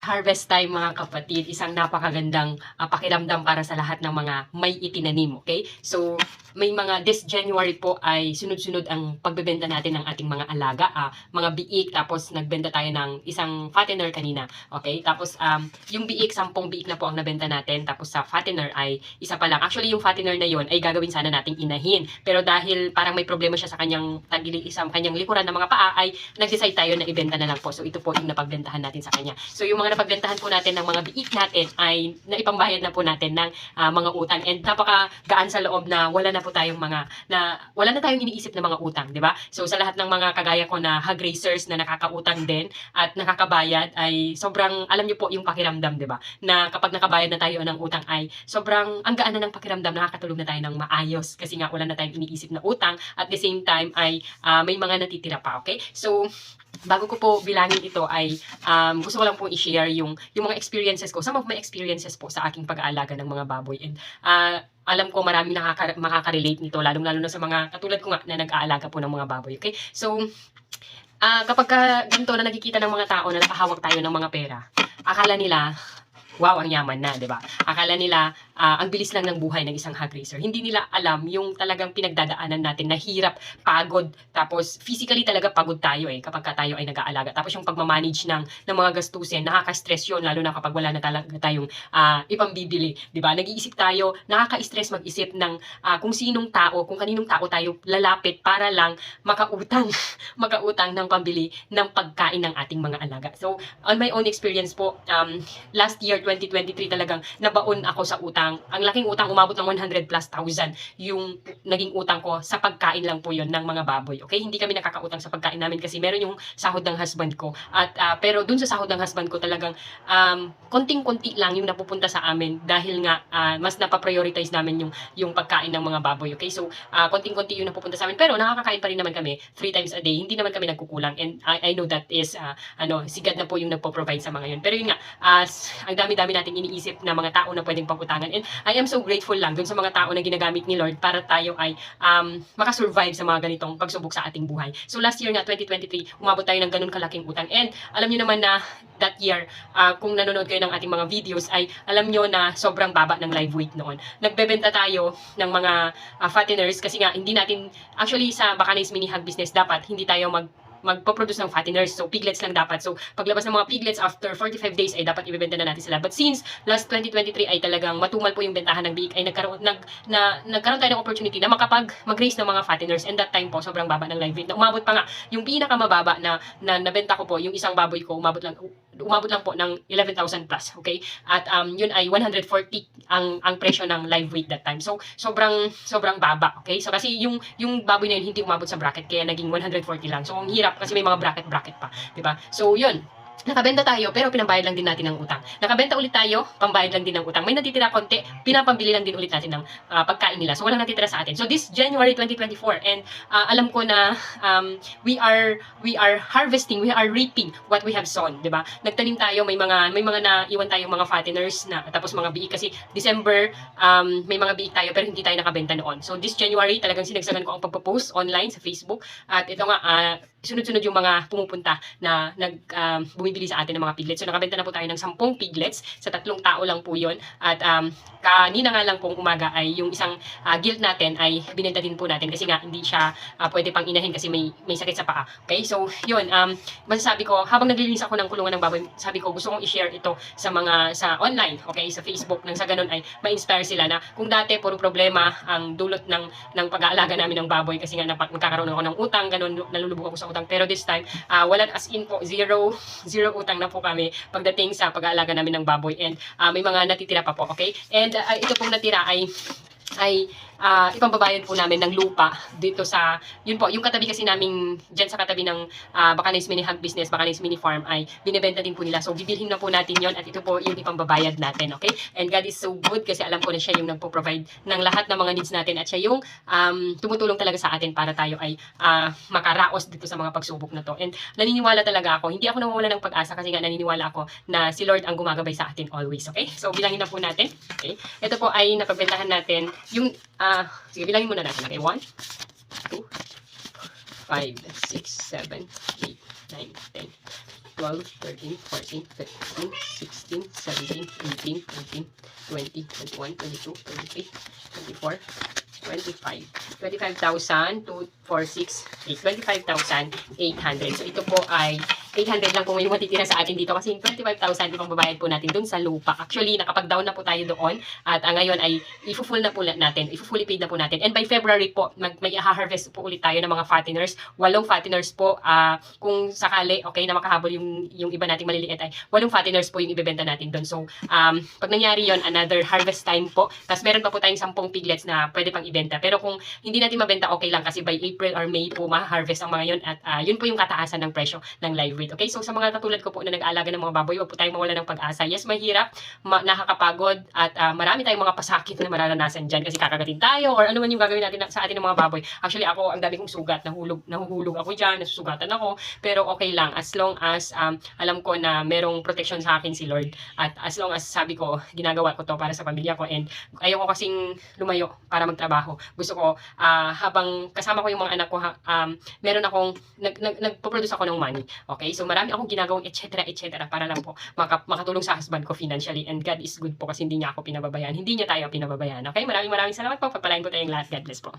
Harvest time mga kapatid, isang napakagandang pakiramdam para sa lahat ng mga may itinanim, okay? So, may mga this January po ay sunod-sunod ang pagbebenta natin ng ating mga alaga, mga biik, tapos nagbenta tayo ng isang fattener kanina, okay? Tapos yung biik, 10 biik na po ang nabenta natin, tapos sa fattener ay isa pa lang. Actually, yung fattener na yon ay gagawin sana nating inahin, pero dahil parang may problema siya sa kanyang kanyang likuran ng mga paa, ay nag-decide tayo na ibenta na lang po. So, ito po yung napagbentahan natin sa kanya. So, yung mga napagbentahan po natin ng mga biik natin ay naipambayad na po natin ng mga utang. And napaka-gaan sa loob na wala na po tayong wala na tayong iniisip na mga utang, di ba? So, sa lahat ng mga kagaya ko na hog racers na nakakautang din at nakakabayad ay sobrang, alam niyo po yung pakiramdam, di ba? Na kapag nakabayad na tayo ng utang ay sobrang, ang gaan na ng pakiramdam, nakakatulog na tayo ng maayos kasi nga wala na tayong iniisip na utang at the same time ay may mga natitira pa, okay? So, bago ko po bilangin ito ay gusto ko lang po i-share yung mga experiences ko, some of my experiences po sa aking pag-aalaga ng mga baboy. And alam ko maraming makaka-relate nito, lalong-lalo na sa mga katulad ko nga na nag-aalaga po ng mga baboy. Okay? So, kapag ganito na nakikita ng mga tao na nakahawak tayo ng mga pera, akala nila, wow, ang yaman na, di ba? Akala nila, ang bilis lang ng buhay ng isang hog racer. Hindi nila alam yung talagang pinagdadaanan natin na hirap, pagod, tapos physically talaga pagod tayo kapag tayo ay nag-aalaga. Tapos yung pagmamanage ng mga gastusin, nakaka-stress yun, lalo na kapag wala na talaga tayong ipambibili, di ba? Nag-iisip tayo, nakaka-stress mag-isip ng kung sinong tao, kung kaninong tao tayo lalapit para lang makautang, makautang ng pambili ng pagkain ng ating mga alaga. So, on my own experience po, last year, 2023 talagang nabaon ako sa utang. Ang laking utang, umabot ng 100 plus thousand yung naging utang ko sa pagkain lang po yon ng mga baboy. Okay? Hindi kami nakakautang sa pagkain namin kasi meron yung sahod ng husband ko. At pero dun sa sahod ng husband ko talagang konting-konti lang yung napupunta sa amin dahil nga mas napaprioritize namin yung pagkain ng mga baboy. Okay? So, konting-konti yung napupunta sa amin. Pero nakakakain pa rin naman kami 3 times a day. Hindi naman kami nagkukulang. And I know that is si God na po yung nagpo-provide sa mga yun. Pero yun nga, ang dami-dami nating iniisip na mga tao na pwedeng pagutangan. And I am so grateful lang dun sa mga tao na ginagamit ni Lord para tayo ay makasurvive sa mga ganitong pagsubok sa ating buhay. So last year nga, 2023, umabot tayo ng ganun kalaking utang. And alam niyo naman na that year, kung nanonood kayo ng ating mga videos, ay alam niyo na sobrang baba ng live weight noon. Nagbebenta tayo ng mga fatteners kasi nga hindi natin, actually sa Bacanes Mini Hog Business, dapat hindi tayo magpo-produce ng fatteners. So, piglets lang dapat. So, paglabas ng mga piglets after 45 days ay dapat ibebenta na natin sila. But since last 2023 ay talagang matumal po yung bentahan ng biik, ay nagkaroon tayo ng opportunity na mag-raise ng mga fatteners. And that time po, sobrang baba ng live weight. Na umabot pa nga, yung pinakamababa na nabenta ko po, yung isang baboy ko, umabot lang po ng 11,000 plus. Okay? At yun ay 140 ang presyo ng live weight that time. So, sobrang baba. Okay? So, kasi yung baboy na yun hindi umabot sa bracket, kaya naging 140 lang. So, ang hirap kasi may mga bracket pa, 'di ba? So, 'yun. Nakabenta tayo pero pinambayad lang din natin ng utang. Nakabenta ulit tayo, pambayad lang din ng utang. May natitira konti, pinapambili lang din ulit natin ng pagkain nila. So walang natitira sa atin. So this January 2024 and alam ko na we are harvesting, we are reaping what we have sown, 'di ba? Nagtanim tayo, may mga naiwan tayong mga fatteners na tapos mga biik kasi December may mga biik tayo pero hindi tayo nakabenta noon. So this January talagang sinagsagan ko ang pagpo-post online sa Facebook at ito nga sunod-sunod yung mga pumupunta na bumibili sa atin ng mga piglets. So nakabenta na po tayo ng 10 piglets sa 3 tao lang po yun. At kanina nga lang pong umaga ay yung isang gilt natin ay binenta din po natin kasi nga hindi siya pwede pang inahin kasi may sakit sa paa. Okay? So yun, masasabi ko, habang naglilinis ako ng kulungan ng baboy, sabi ko gusto kong i-share ito sa online, okay, sa Facebook, nang sa ganun ay ma-inspire sila na kung dati puro problema ang dulot ng pag-aalaga namin ng baboy kasi nga nagkakaroon ako ng utang, ganun, nalulubog ako sa utang. Pero this time, wala, as in po, zero utang na po kami pagdating sa pag-aalaga namin ng baboy and may mga natitira pa po, okay? And ito pong natira ay ipambabayad po namin ng lupa dito sa, yun po, yung katabi kasi namin dyan sa katabi ng Bacanes Mini Hog Business, Bacanes Mini Farm ay binibenta din po nila. So, bibilhin na po natin yon at ito po yung ipambabayad natin, okay? And God is so good kasi alam ko na siya yung nagpo-provide ng lahat ng mga needs natin at siya yung tumutulong talaga sa atin para tayo ay makaraos dito sa mga pagsubok na to. And naniniwala talaga ako, hindi ako nawawala ng pag-asa kasi nga naniniwala ako na si Lord ang gumagabay sa atin always, okay? So, bilangin na po natin, okay? Ito po ay napagbentahan natin yung sige, bilangin muna natin. Okay, 1, 2, 5, 6, 7, 8, 9, 10, 12, 12, 13, 14, 15, 16, 17, 18, 19, 20, 21, 22, 23, 24, 25. 25,000, 2, 4, 6, 8. 25,800. So, ito po ay 800 lang po yung matitira sa atin dito kasi yung 25,000 yung pambabayad po natin dun sa lupa. Actually, nakapag-down na po tayo doon at ngayon ay i-full na po natin, i-fully paid na po natin. And by February po, may i-harvest po ulit tayo ng mga fatteners. 8 fatteners po, kung sakali, okay, na makahabol yung iba nating maliliit ay 8 fatteners po yung ibebenta natin doon. So, pag nangyari yon, another harvest time po. Tapos meron pa po tayong 10 piglets na pwede pang ibenta. Pero kung hindi natin mabenta, okay lang kasi by April or May po ma-harvest ang mga yon at yun po yung kataasan ng presyo ng live weight. Okay, so sa mga katulad ko po na nag-aalaga ng mga baboy, wag po tayong mawala ng pag-asa. Yes, mahirap, nakakapagod at marami tayong mga pasakit na mararanasan dyan kasi kakagatin tayo or ano man yung gagawin natin sa atin ng mga baboy. Actually, ako, ang dami kong sugat, nahuhulog ako dyan, nasusugatan ako, pero okay lang as long as alam ko na merong protection sa akin si Lord at as long as sabi ko, ginagawa ko to para sa pamilya ko and ayoko kasing lumayo para magtrabaho. Gusto ko, habang kasama ko yung mga anak ko, meron akong, nagpo-produce ako ng money. Okay? So, marami akong ginagawang etc. para lang po makatulong sa husband ko financially. And God is good po kasi hindi niya ako pinababayaan. Hindi niya tayo pinababayaan. Okay? Maraming salamat po. Pagpalain po tayong lahat. God bless po.